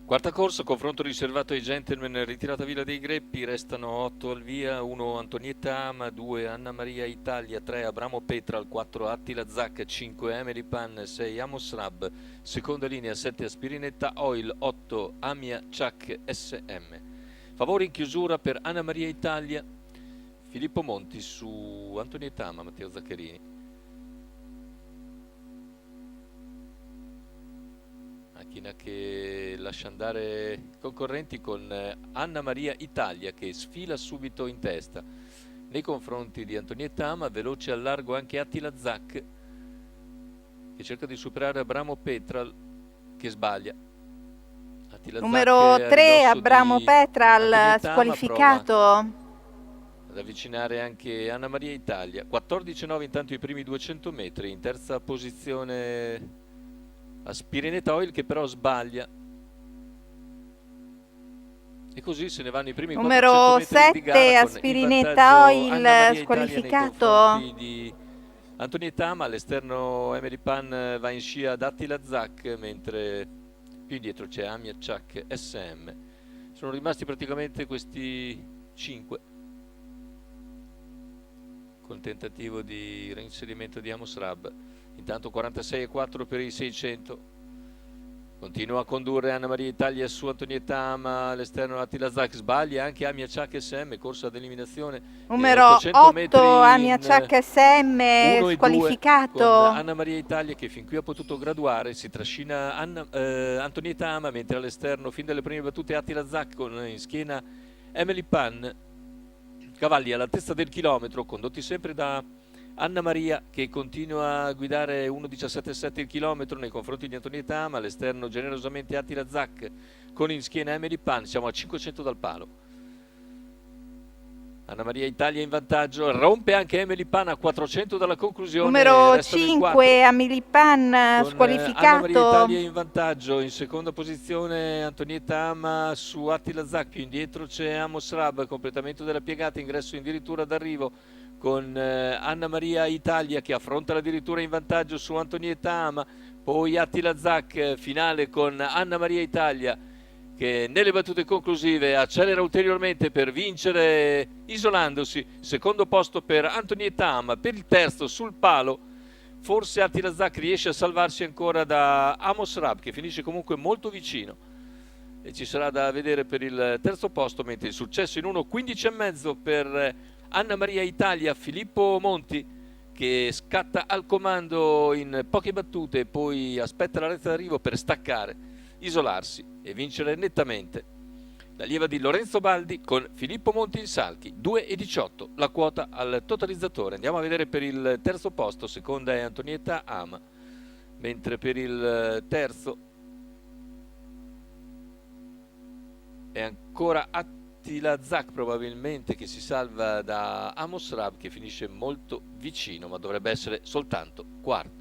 Quarta corsa, confronto riservato ai gentleman, ritirata Villa dei Greppi, restano 8 al via, 1 Antonietta Ama, 2 Anna Maria Italia, 3 Abramo Petral, 4 Attila Zac, 5 Emily Pan, 6 Amos Rab, seconda linea 7 Aspirinetta Oil, 8 Amia Chuck SM. Favori in chiusura per Anna Maria Italia, Filippo Monti su Antonietta Ama, Matteo Zaccherini. Macchina che lascia andare i concorrenti con Anna Maria Italia che sfila subito in testa nei confronti di Antonietta Ama, veloce al largo anche Attila Zac che cerca di superare Abramo Petral che sbaglia. Attila Zac Numero a 3, ridosso Abramo di Petral, Antonietta Ama prova squalificato. ad avvicinare anche Anna Maria Italia. 14,9 intanto i primi 200 metri, in terza posizione Aspirineta Oil che però sbaglia. E così se ne vanno i primi 400 Numero metri di gara 7, con in Aspirinetta vantaggio Anna Oil, Maria Italia nei squalificato. confronti di Antonietta Ama. All'esterno Emily Pan va in scia ad Attila Zac, mentre più indietro c'è Amia Chuck SM. Sono rimasti praticamente questi 5 col tentativo di reinserimento di Amos Rab. Intanto 46,4 per i 600. Continua a condurre Anna Maria Italia su Antonietta Ama, all'esterno Attila Zac, sbaglia anche Amia Chuck SM, corsa ad eliminazione, Numero 800 8, metri Amia in Chuck SM, 1 e 2 con squalificato. Anna Maria Italia che fin qui ha potuto graduare, si trascina Antonietta Ama, mentre all'esterno fin dalle prime battute Attila Zac con in schiena Emily Pan, cavalli all'altezza del chilometro, condotti sempre da Anna Maria che continua a guidare 1,17,7 il chilometro nei confronti di Antonietta Ama, all'esterno generosamente Attila Zac con in schiena Emily Pan, siamo a 500 dal palo. Anna Maria Italia in vantaggio, rompe anche Emily Pan a 400 dalla conclusione, Numero restano in 4 5, Amilipan, con Anna Maria squalificato. Italia in vantaggio. In seconda posizione Antonietta Ama su Attila Zac, più indietro c'è Amos Rab, completamento della piegata, ingresso addirittura d'arrivo con Anna Maria Italia che affronta addirittura in vantaggio su Antonietta Ama, poi Attila Zac, finale con Anna Maria Italia che nelle battute conclusive accelera ulteriormente per vincere isolandosi. Secondo posto per Antonietta Ama, per il terzo sul palo forse Attila Zac riesce a salvarsi ancora da Amos Rab che finisce comunque molto vicino e ci sarà da vedere per il terzo posto, mentre il successo in 1:15,5 per Anna Maria Italia, Filippo Monti che scatta al comando in poche battute e poi aspetta la retta d'arrivo per staccare, isolarsi e vincere nettamente. L'allieva di Lorenzo Baldi con Filippo Monti in salchi, 2,18 la quota al totalizzatore. Andiamo a vedere per il terzo posto, seconda è Antonietta Ama, mentre per il terzo è ancora Attila Zac probabilmente che si salva da Amos Rab che finisce molto vicino, ma dovrebbe essere soltanto quarto.